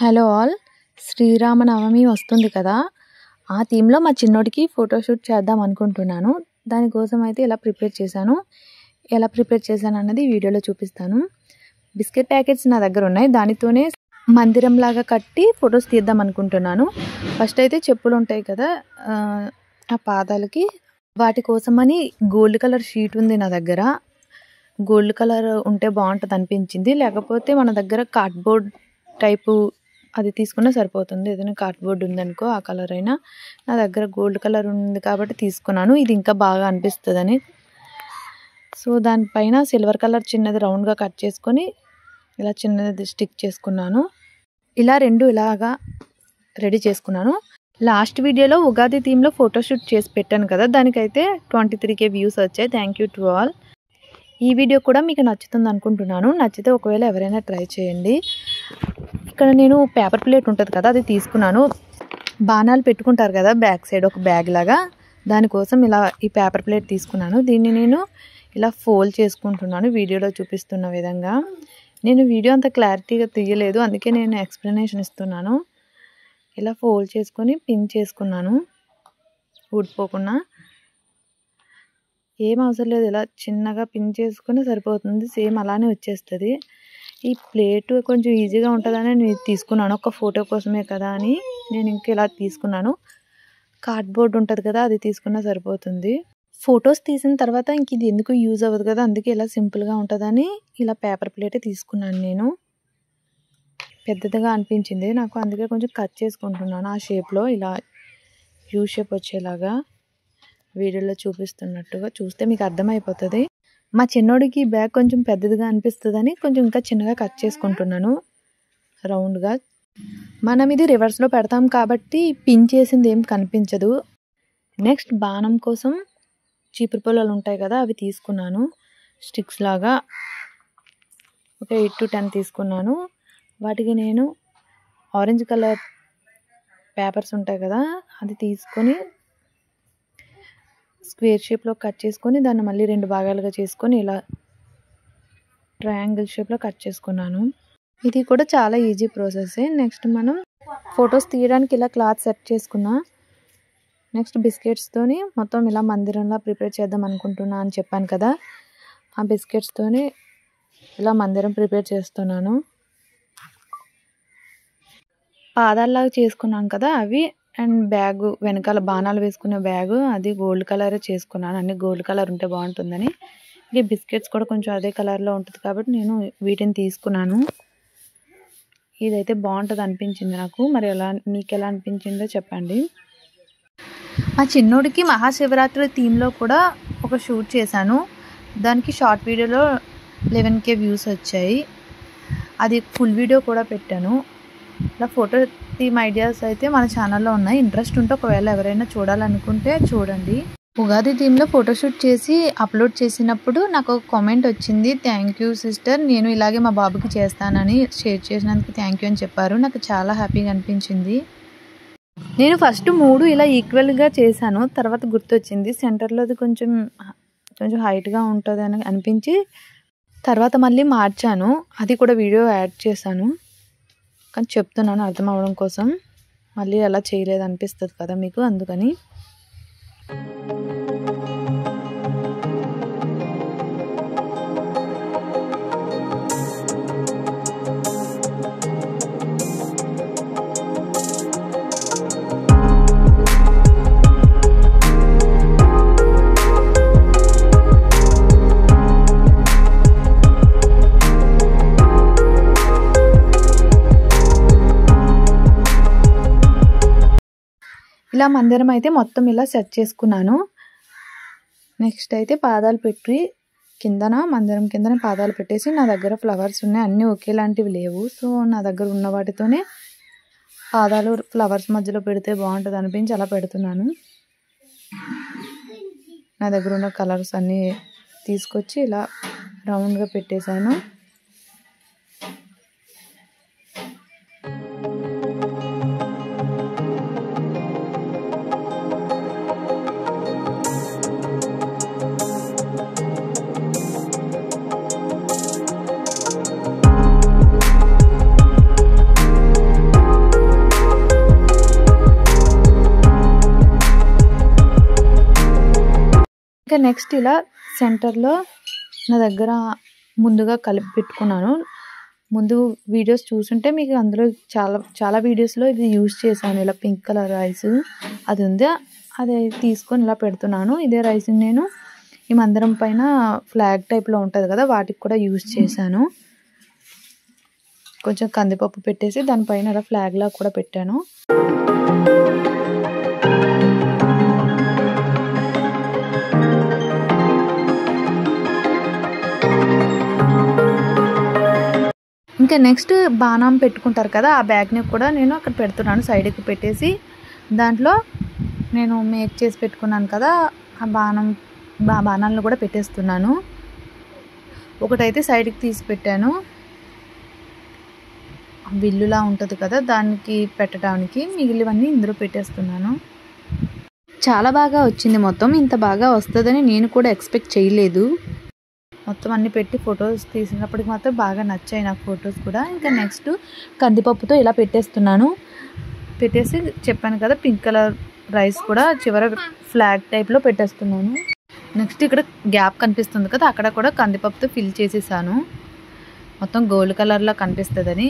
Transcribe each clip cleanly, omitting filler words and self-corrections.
Hello all, Sri Rama Navami వస్తుంది కదా. ఆ థీమ్లో మా చిన్నోడికి ఫోటోషూట్ చేద్దాం అనుకుంటున్నాను. దానికోసం అయితే ఎలా ప్రిపేర్ చేశాను అన్నది వీడియోలో చూపిస్తాను. బిస్కెట్ ప్యాకెట్స్ నా దగ్గర ఉన్నాయి, దానితోనే మందిరం లాగా కట్టి ఫొటోస్ తీద్దాం అనుకుంటున్నాను. ఫస్ట్ అయితే చెప్పులు ఉంటాయి కదా ఆ పాదాలకి, వాటి కోసమని గోల్డ్ కలర్ షీట్ ఉంది నా దగ్గర. గోల్డ్ కలర్ ఉంటే బాగుంటుంది అనిపించింది, లేకపోతే మన దగ్గర కార్డ్బోర్డ్ టైపు అది తీసుకున్నా సరిపోతుంది. ఏదైనా కార్డ్బోర్డ్ ఉందనుకో ఆ కలర్ అయినా. నా దగ్గర గోల్డ్ కలర్ ఉంది కాబట్టి తీసుకున్నాను, ఇది ఇంకా బాగా అనిపిస్తుందని. సో దానిపైన సిల్వర్ కలర్ చిన్నది రౌండ్గా కట్ చేసుకొని ఇలా చిన్నది స్టిక్ చేసుకున్నాను. ఇలా రెండు ఇలాగా రెడీ చేసుకున్నాను. లాస్ట్ వీడియోలో ఉగాది థీమ్లో ఫోటోషూట్ చేసి పెట్టాను కదా, దానికైతే 23K వ్యూస్ వచ్చాయి. Thank you to all. ఈ వీడియో కూడా మీకు నచ్చుతుంది అనుకుంటున్నాను. నచ్చితే ఒకవేళ ఎవరైనా ట్రై చేయండి. ఇక్కడ నేను పేపర్ ప్లేట్ ఉంటుంది కదా, అది తీసుకున్నాను. బాణాలు పెట్టుకుంటారు కదా బ్యాక్ సైడ్ ఒక బ్యాగ్ లాగా, దానికోసం ఇలా ఈ పేపర్ ప్లేట్ తీసుకున్నాను. దీన్ని నేను ఇలా ఫోల్డ్ చేసుకుంటున్నాను వీడియోలో చూపిస్తున్న విధంగా. నేను వీడియో అంత క్లారిటీగా తీయలేదు, అందుకే నేను ఎక్స్ప్లెనేషన్ ఇస్తున్నాను. ఇలా ఫోల్డ్ చేసుకొని పిన్ చేసుకున్నాను ఊడిపోకుండా. ఏం అవసరం లేదు, ఇలా చిన్నగా పిన్ చేసుకుని సరిపోతుంది, సేమ్ అలానే వచ్చేస్తుంది. ఈ ప్లేట్ కొంచెం ఈజీగా ఉంటుందని నేను తీసుకున్నాను, ఒక ఫోటో కోసమే కదా అని నేను ఇంకా ఇలా తీసుకున్నాను. కార్డ్బోర్డ్ ఉంటుంది కదా, అది తీసుకున్నా సరిపోతుంది. ఫొటోస్ తీసిన తర్వాత ఇంక ఇది ఎందుకు యూజ్ అవ్వదు కదా, అందుకే ఇలా సింపుల్గా ఉంటుందని ఇలా పేపర్ ప్లేటే తీసుకున్నాను. నేను పెద్దదిగా అనిపించింది నాకు, అందుకే కొంచెం కట్ చేసుకుంటున్నాను ఆ షేప్లో, ఇలా యూ షేప్ వచ్చేలాగా వీడియోలో చూపిస్తున్నట్టుగా. చూస్తే మీకు అర్థమైపోతుంది. మా చిన్నోడికి బ్యాగ్ కొంచెం పెద్దదిగా అనిపిస్తుందని కొంచెం ఇంకా చిన్నగా కట్ చేసుకుంటున్నాను రౌండ్గా. మనం ఇది రివర్స్లో పెడతాం కాబట్టి పిన్ చేసింది ఏం కనిపించదు. నెక్స్ట్ బాణం కోసం చీపురు పుల్లలు ఉంటాయి కదా, అవి తీసుకున్నాను స్టిక్స్ లాగా. ఒక 8 to 10 తీసుకున్నాను. వాటికి నేను ఆరెంజ్ కలర్ పేపర్స్ ఉంటాయి కదా, అది తీసుకొని స్క్వేర్ షేప్లో కట్ చేసుకొని దాన్ని మళ్ళీ 2 భాగాలుగా చేసుకొని ఇలా ట్రయాంగిల్ షేప్లో కట్ చేసుకున్నాను. ఇది కూడా చాలా ఈజీ ప్రాసెసే. నెక్స్ట్ మనం ఫొటోస్ తీయడానికి ఇలా క్లాత్ సెట్ చేసుకున్నా. నెక్స్ట్ బిస్కెట్స్తోని మొత్తం ఇలా మందిరంలా ప్రిపేర్ చేద్దాం అనుకుంటున్నా అని చెప్పాను కదా, ఆ బిస్కెట్స్తోని ఇలా మందిరం ప్రిపేర్ చేస్తున్నాను. పాదాల్లాగా చేసుకున్నాం కదా అవి, అండ్ బ్యాగు వెనకాల బాణాలు వేసుకునే బ్యాగు అది గోల్డ్ కలరే చేసుకున్నాను. అన్ని గోల్డ్ కలర్ ఉంటే బాగుంటుందని. ఇక బిస్కెట్స్ కూడా కొంచెం అదే కలర్లో ఉంటుంది కాబట్టి నేను వీటిని తీసుకున్నాను. ఇదైతే బాగుంటుంది అనిపించింది నాకు. మరి మీకు ఎలా అనిపించిందో చెప్పండి. మా చిన్నోడికి మహాశివరాత్రి థీమ్లో కూడా ఒక షూట్ చేశాను. దానికి షార్ట్ వీడియోలో 11K వ్యూస్ వచ్చాయి. అది ఫుల్ వీడియో కూడా పెట్టాను. ఇలా ఫోటో థీమ్ ఐడియాస్ అయితే మన ఛానల్లో ఉన్నాయి. ఇంట్రెస్ట్ ఉంటే ఒకవేళ ఎవరైనా చూడాలనుకుంటే చూడండి. ఉగాది థీమ్లో ఫోటోషూట్ చేసి అప్లోడ్ చేసినప్పుడు నాకు ఒక కామెంట్ వచ్చింది, థ్యాంక్ యూ సిస్టర్, నేను ఇలాగే మా బాబుకి చేస్తానని షేర్ చేసినందుకు థ్యాంక్ యూ అని చెప్పారు. నాకు చాలా హ్యాపీగా అనిపించింది. నేను ఫస్ట్ 3 ఇలా ఈక్వల్గా చేశాను, తర్వాత గుర్తొచ్చింది సెంటర్లోది కొంచెం హైట్గా ఉంటుంది అని అనిపించి తర్వాత మళ్ళీ మార్చాను. అది కూడా వీడియో యాడ్ చేశాను, కానీ చెప్తున్నాను అర్థం అవ్వడం కోసం. మళ్ళీ అలా చేయలేదు అనిపిస్తుంది కదా మీకు, అందుకని. ఇలా మందిరం అయితే మొత్తం ఇలా సెట్ చేసుకున్నాను. నెక్స్ట్ అయితే పాదాలు పెట్టి మందిరం కిందన పాదాలు పెట్టేసి, నా దగ్గర ఫ్లవర్స్ ఉన్నాయి, అన్నీ ఒకేలాంటివి లేవు. సో నా దగ్గర ఉన్న వాటితోనే పాదాలు ఫ్లవర్స్ మధ్యలో పెడితే బాగుంటుంది అనిపించి అలా పెడుతున్నాను. నా దగ్గర ఉన్న కలర్స్ అన్నీ తీసుకొచ్చి ఇలా రౌండ్గా పెట్టేశాను. నెక్స్ట్ ఇలా సెంటర్లో నా దగ్గర ముందుగా కలిపి పెట్టుకున్నాను. ముందు వీడియోస్ చూసుంటే మీకు అందులో చాలా వీడియోస్లో ఇది యూజ్ చేశాను. ఇలా పింక్ కలర్ రైస్ అది ఉంది, అది తీసుకొని ఇలా పెడుతున్నాను. ఇదే రైస్ నేను ఈ మందిరం పైన ఫ్లాగ్ టైప్లో ఉంటుంది కదా, వాటికి కూడా యూజ్ చేశాను. కొంచెం కందిపప్పు పెట్టేసి దానిపైన ఇలా ఫ్లాగ్ లా కూడా పెట్టాను. ఇంకా నెక్స్ట్ బాణం పెట్టుకుంటారు కదా, ఆ బ్యాగ్ని కూడా నేను అక్కడ పెడుతున్నాను. సైడ్కి పెట్టేసి దాంట్లో నేను మేక్ చేసి పెట్టుకున్నాను కదా, ఆ బాణాలను కూడా పెట్టేస్తున్నాను. ఒకటైతే సైడ్కి తీసి పెట్టాను, బిల్లులా ఉంటుంది కదా దానికి పెట్టడానికి. మిగిలివన్నీ ఇందులో పెట్టేస్తున్నాను. చాలా బాగా వచ్చింది. మొత్తం ఇంత బాగా వస్తుందని నేను కూడా ఎక్స్పెక్ట్ చేయలేదు. మొత్తం అన్నీ పెట్టి ఫొటోస్ తీసినప్పటికి మాత్రం బాగా నచ్చాయి నాకు ఫొటోస్ కూడా. ఇంకా నెక్స్ట్ కందిపప్పుతో ఇలా పెట్టేస్తున్నాను. పెట్టేసి చెప్పాను కదా పింక్ కలర్ రైస్ కూడా చివర ఫ్లాగ్ టైప్లో పెట్టేస్తున్నాను. నెక్స్ట్ ఇక్కడ గ్యాప్ కనిపిస్తుంది కదా, అక్కడ కూడా కందిపప్పుతో ఫిల్ చేసేసాను. మొత్తం గోల్డ్ కలర్లో కనిపిస్తుందని.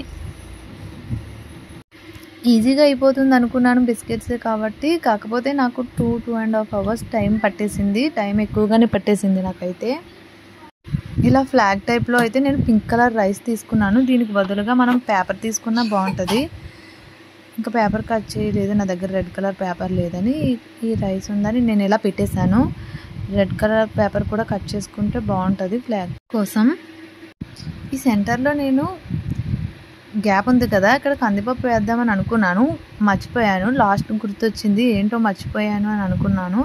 ఈజీగా అయిపోతుంది అనుకున్నాను బిస్కెట్స్ కాబట్టి, కాకపోతే నాకు 2.5 hours టైం పట్టేసింది. టైం ఎక్కువగానే పట్టేసింది నాకైతే. ఇలా ఫ్లాగ్ టైప్లో అయితే నేను పింక్ కలర్ రైస్ తీసుకున్నాను. దీనికి బదులుగా మనం పేపర్ తీసుకున్నా బాగుంటుంది. ఇంకా పేపర్ కట్ చేయలేదు, నా దగ్గర రెడ్ కలర్ పేపర్ లేదని ఈ రైస్ ఉందని నేను ఇలా పెట్టేశాను. రెడ్ కలర్ పేపర్ కూడా కట్ చేసుకుంటే బాగుంటుంది ఫ్లాగ్ కోసం. ఈ సెంటర్లో నేను గ్యాప్ ఉంది కదా, ఇక్కడ కందిపప్పు వేద్దామని అనుకున్నాను, మర్చిపోయాను. లాస్ట్ గుర్తొచ్చింది, ఏంటో మర్చిపోయాను అని అనుకున్నాను.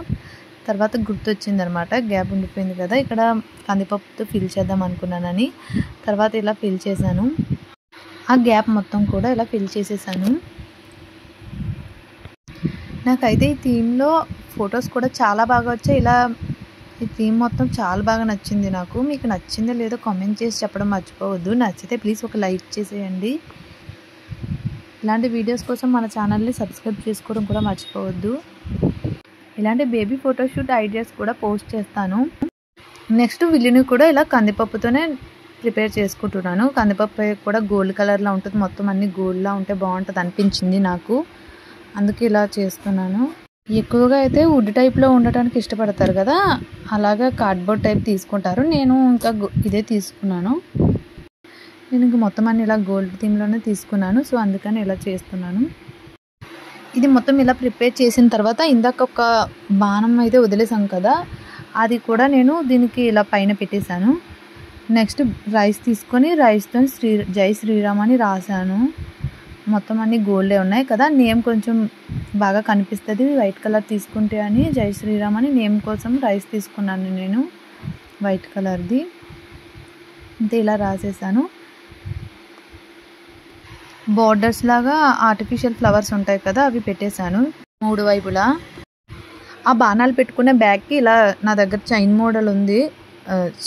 తర్వాత గుర్తొచ్చింది అనమాట, గ్యాప్ ఉండిపోయింది కదా, ఇక్కడ కందిపప్పుతో ఫిల్ చేద్దాం అనుకున్నానని. తర్వాత ఇలా ఫిల్ చేశాను. ఆ గ్యాప్ మొత్తం కూడా ఇలా ఫిల్ చేసేసాను. నాకైతే ఈ థీమ్లో ఫొటోస్ కూడా చాలా బాగా వచ్చాయి. ఇలా ఈ థీమ్ మొత్తం చాలా బాగా నచ్చింది నాకు. మీకు నచ్చిందో లేదో కామెంట్ చేసి చెప్పడం మర్చిపోవద్దు. నచ్చితే ప్లీజ్ ఒక లైక్ చేసేయండి. ఇలాంటి వీడియోస్ కోసం మన ఛానల్ని సబ్స్క్రైబ్ చేసుకోవడం కూడా మర్చిపోవద్దు. ఇలాంటి బేబీ ఫోటోషూట్ ఐడియాస్ కూడా పోస్ట్ చేస్తాను. నెక్స్ట్ విల్లుని కూడా ఇలా కందిపప్పుతోనే ప్రిపేర్ చేసుకుంటున్నాను. కందిపప్పు కూడా గోల్డ్ కలర్లో ఉంటుంది, మొత్తం అన్ని గోల్డ్లా ఉంటే బాగుంటుంది అనిపించింది నాకు, అందుకే ఇలా చేస్తున్నాను. ఎక్కువగా అయితే వుడ్ టైప్లో ఉండటానికి ఇష్టపడతారు కదా, అలాగా కార్డ్బోర్డ్ టైప్ తీసుకుంటారు. నేను ఇంకా ఇదే తీసుకున్నాను. నేను ఇంక మొత్తం అన్ని ఇలా గోల్డ్ థీమ్లోనే తీసుకున్నాను. సో అందుకని ఇలా చేస్తున్నాను. ఇది మొత్తం ఇలా ప్రిపేర్ చేసిన తర్వాత ఇందాక ఒక బాణం అయితే వదిలేసాం కదా, అది కూడా నేను దీనికి ఇలా పైన పెట్టేశాను. నెక్స్ట్ రైస్ తీసుకొని రైస్తో జై శ్రీరామ్ అని రాశాను. మొత్తం అన్ని గోల్డే ఉన్నాయి కదా, నేమ్ కొంచెం బాగా కనిపిస్తుంది వైట్ కలర్ తీసుకుంటే అని జై శ్రీరామ్ అని నేమ్ కోసం రైస్ తీసుకున్నాను నేను, వైట్ కలర్ది. అంతే ఇలా రాసేసాను. బోర్డర్స్ లాగా ఆర్టిఫిషియల్ ఫ్లవర్స్ ఉంటాయి కదా, అవి పెట్టేశాను 3 వైపులా. ఆ బాణాలు పెట్టుకునే బ్యాగ్కి ఇలా నా దగ్గర చైన్ మోడల్ ఉంది,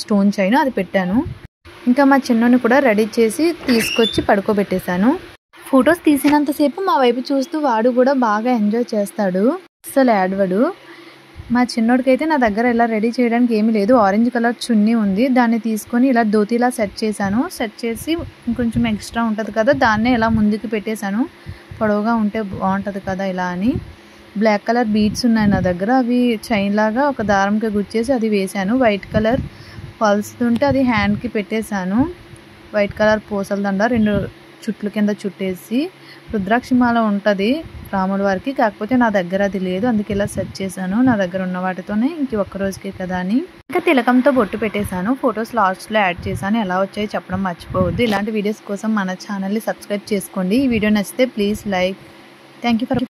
స్టోన్ చైన్, అది పెట్టాను. ఇంకా మా చిన్నోని కూడా రెడీ చేసి తీసుకొచ్చి పడుకోబెట్టేశాను. ఫొటోస్ తీసినంతసేపు మా వైపు చూస్తూ వాడు కూడా బాగా ఎంజాయ్ చేస్తాడు, అసలు ఏడవడు. మా చిన్నోడికైతే నా దగ్గర ఇలా రెడీ చేయడానికి ఏమీ లేదు. ఆరెంజ్ కలర్ చున్నీ ఉంది, దాన్ని తీసుకొని ఇలా ధోతిలా సెట్ చేశాను. సెట్ చేసి ఇంకొంచెం ఎక్స్ట్రా ఉంటుంది కదా, దాన్నే ఇలా ముందుకు పెట్టేశాను. పొడవుగా ఉంటే బాగుంటుంది కదా ఇలా అని. బ్లాక్ కలర్ బీడ్స్ ఉన్నాయి నా దగ్గర, అవి చైన్ లాగా ఒక దారంకి గుచ్చేసి అది వేశాను. వైట్ కలర్ పల్స్ ఉంటే అది హ్యాండ్కి పెట్టేశాను. వైట్ కలర్ పూసల దండ 2 చుట్ల కింద చుట్టేసి. రుద్రాక్షమాల ఉంటుంది రాముల వారికి, కాకపోతే నా దగ్గర అది లేదు, అందుకే ఇలా సెట్ చేశాను. నా దగ్గర ఉన్న వాటితోనే ఇంక ఒక్క రోజుకే కదా అని. ఇంకా తిలకంతో బొట్టు పెట్టేశాను. ఫొటోస్ లాస్ట్లో యాడ్ చేశాను, ఎలా వచ్చాయో చెప్పడం మర్చిపోవద్దు. ఇలాంటి వీడియోస్ కోసం మన ఛానల్ని సబ్స్క్రైబ్ చేసుకోండి. ఈ వీడియో నచ్చితే please like. Thank you for